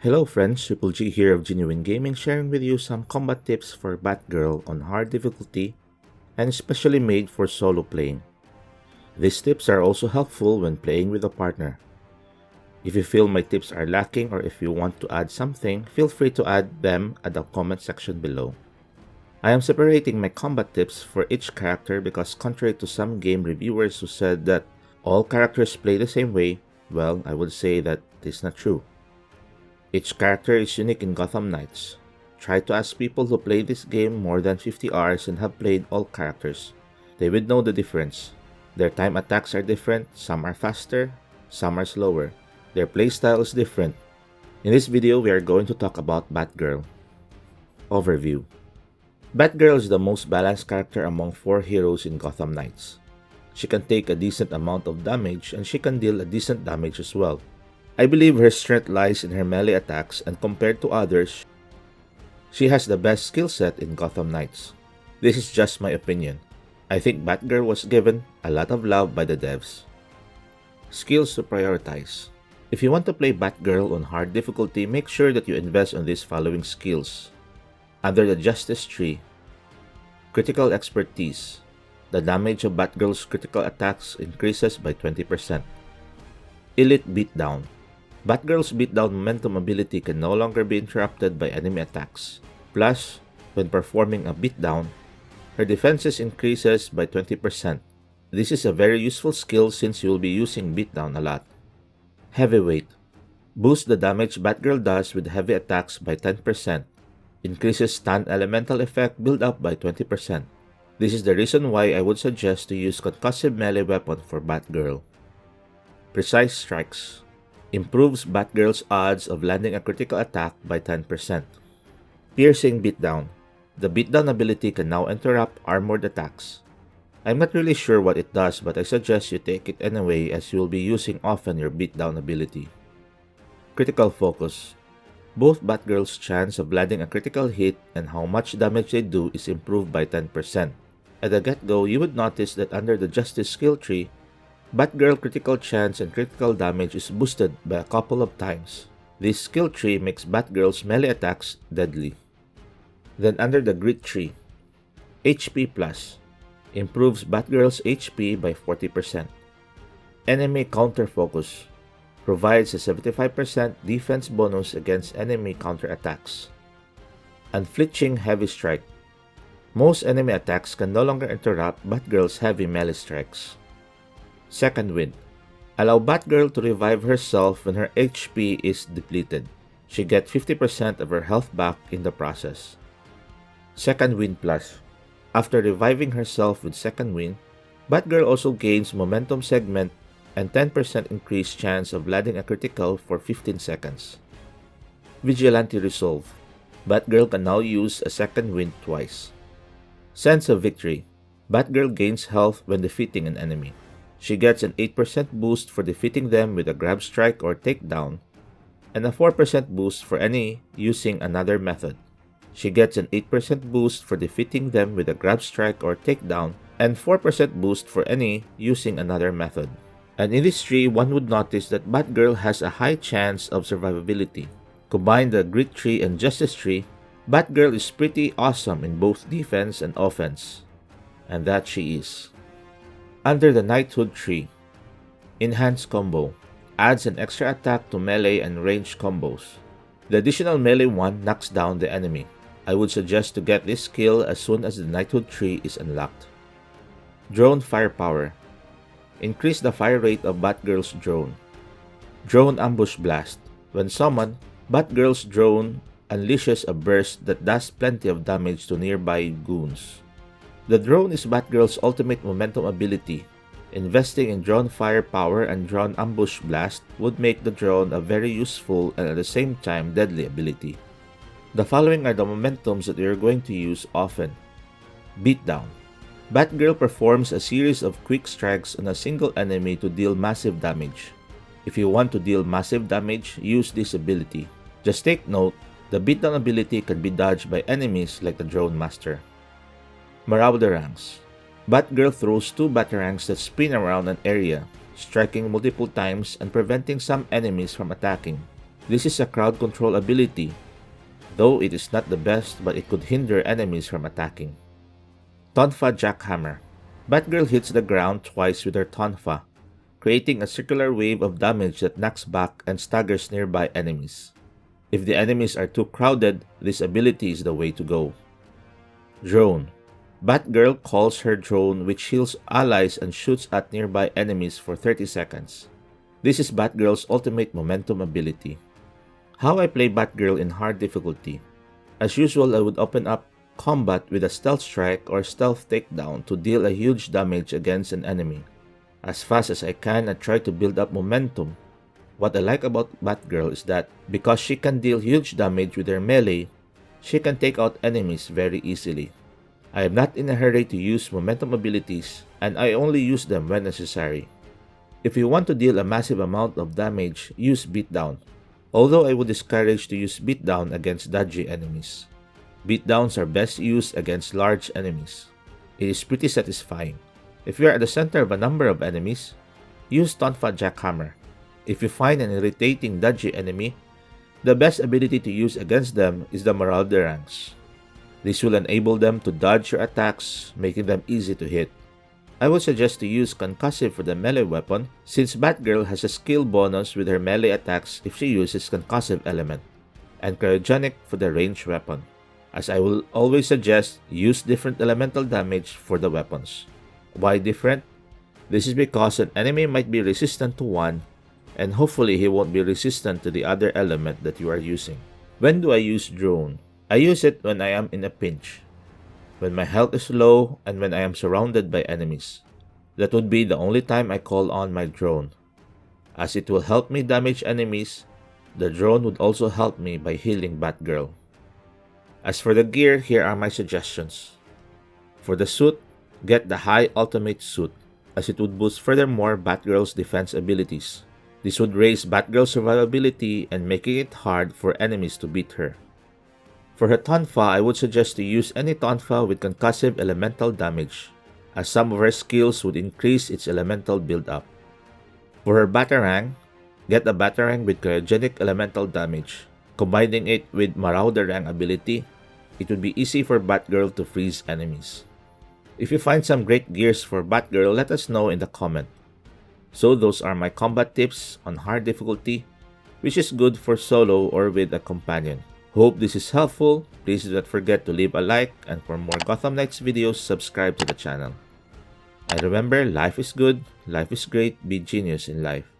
Hello friends, Triple G here of Genuine Gaming, sharing with you some combat tips for Batgirl on hard difficulty and especially made for solo playing. These tips are also helpful when playing with a partner. If you feel my tips are lacking or if you want to add something, feel free to add them at the comment section below. I am separating my combat tips for each character because contrary to some game reviewers who said that all characters play the same way, well, I would say that is not true. Each character is unique in Gotham Knights. Try to ask people who play this game more than 50 hours and have played all characters. They would know the difference. Their time attacks are different, some are faster, some are slower. Their playstyle is different. In this video, we are going to talk about Batgirl. Overview. Batgirl is the most balanced character among 4 heroes in Gotham Knights. She can take a decent amount of damage and she can deal a decent damage as well. I believe her strength lies in her melee attacks, and compared to others, she has the best skill set in Gotham Knights. This is just my opinion. I think Batgirl was given a lot of love by the devs. Skills to prioritize. If you want to play Batgirl on hard difficulty, make sure that you invest on these following skills. Under the Justice Tree, Critical Expertise. The damage of Batgirl's critical attacks increases by 20%. Elite Beatdown. Batgirl's beatdown momentum ability can no longer be interrupted by enemy attacks. Plus, when performing a beatdown, her defenses increases by 20%. This is a very useful skill since you will be using beatdown a lot. Heavyweight. Boost the damage Batgirl does with heavy attacks by 10%. Increases stun elemental effect build up by 20%. This is the reason why I would suggest to use concussive melee weapon for Batgirl. Precise Strikes. Improves Batgirl's odds of landing a critical attack by 10%. Piercing Beatdown. The beatdown ability can now interrupt armored attacks. I'm not really sure what it does, but I suggest you take it anyway as you will be using often your beatdown ability. Critical Focus. Both Batgirl's chance of landing a critical hit and how much damage they do is improved by 10%. At the get-go, you would notice that under the Justice skill tree, Batgirl critical chance and critical damage is boosted by a couple of times. This skill tree makes Batgirl's melee attacks deadly. Then under the Grit tree, HP Plus improves Batgirl's HP by 40%. Enemy Counter Focus provides a 75% defense bonus against enemy counterattacks. Unflinching Heavy Strike. Most enemy attacks can no longer interrupt Batgirl's heavy melee strikes. Second Wind. Allow Batgirl to revive herself when her HP is depleted. She gets 50% of her health back in the process. Second Wind Plus. After reviving herself with Second Wind, Batgirl also gains momentum segment and 10% increased chance of landing a critical for 15 seconds. Vigilante Resolve. Batgirl can now use a Second Wind twice. Sense of Victory. Batgirl gains health when defeating an enemy. She gets an 8% boost for defeating them with a grab strike or takedown, and a 4% boost for any using another method. She gets an 8% boost for defeating them with a grab strike or takedown, and 4% boost for any using another method. And in this tree, one would notice that Batgirl has a high chance of survivability. Combine the Grit tree and Justice tree, Batgirl is pretty awesome in both defense and offense. And that she is. Under the Knighthood tree, Enhanced Combo adds an extra attack to melee and ranged combos. The additional melee one knocks down the enemy. I would suggest to get this skill as soon as the Knighthood tree is unlocked. Drone Firepower. Increase the fire rate of Batgirl's drone. Drone Ambush Blast. When summoned, Batgirl's drone unleashes a burst that does plenty of damage to nearby goons. The drone is Batgirl's ultimate momentum ability. Investing in drone firepower and drone ambush blast would make the drone a very useful and at the same time deadly ability. The following are the momentums that we are going to use often. Beatdown. Batgirl performs a series of quick strikes on a single enemy to deal massive damage. If you want to deal massive damage, use this ability. Just take note, the beatdown ability can be dodged by enemies like the Drone Master. Marauderangs. Batgirl throws 2 batarangs that spin around an area, striking multiple times and preventing some enemies from attacking. This is a crowd control ability, though it is not the best, but it could hinder enemies from attacking. Tonfa Jackhammer. Batgirl hits the ground twice with her Tonfa, creating a circular wave of damage that knocks back and staggers nearby enemies. If the enemies are too crowded, this ability is the way to go. Drone. Batgirl calls her drone, which heals allies and shoots at nearby enemies for 30 seconds. This is Batgirl's ultimate momentum ability. How I play Batgirl in hard difficulty. As usual, I would open up combat with a stealth strike or stealth takedown to deal a huge damage against an enemy. As fast as I can, I try to build up momentum. What I like about Batgirl is that because she can deal huge damage with her melee, she can take out enemies very easily. I am not in a hurry to use momentum abilities, and I only use them when necessary. If you want to deal a massive amount of damage, use beatdown. Although I would discourage to use beatdown against dodgy enemies. Beatdowns are best used against large enemies. It is pretty satisfying. If you are at the center of a number of enemies, use Tonfa Jackhammer. If you find an irritating dodgy enemy, the best ability to use against them is the Marauderangs. This will enable them to dodge your attacks, making them easy to hit. I would suggest to use Concussive for the melee weapon since Batgirl has a skill bonus with her melee attacks if she uses Concussive element, and Cryogenic for the ranged weapon. As I will always suggest, use different elemental damage for the weapons. Why different? This is because an enemy might be resistant to one, and hopefully he won't be resistant to the other element that you are using. When do I use Drone? I use it when I am in a pinch, when my health is low, and when I am surrounded by enemies. That would be the only time I call on my drone. As it will help me damage enemies, the drone would also help me by healing Batgirl. As for the gear, here are my suggestions. For the suit, get the High Ultimate Suit, as it would boost furthermore Batgirl's defense abilities. This would raise Batgirl's survivability and making it hard for enemies to beat her. For her Tonfa, I would suggest to use any Tonfa with concussive elemental damage, as some of her skills would increase its elemental build-up. For her Batarang, get a Batarang with cryogenic elemental damage. Combining it with Marauderang ability, it would be easy for Batgirl to freeze enemies. If you find some great gears for Batgirl, let us know in the comment. So those are my combat tips on hard difficulty, which is good for solo or with a companion. Hope this is helpful. Please do not forget to leave a like, and for more Gotham Knights videos, subscribe to the channel. And remember, life is good, life is great, be genius in life.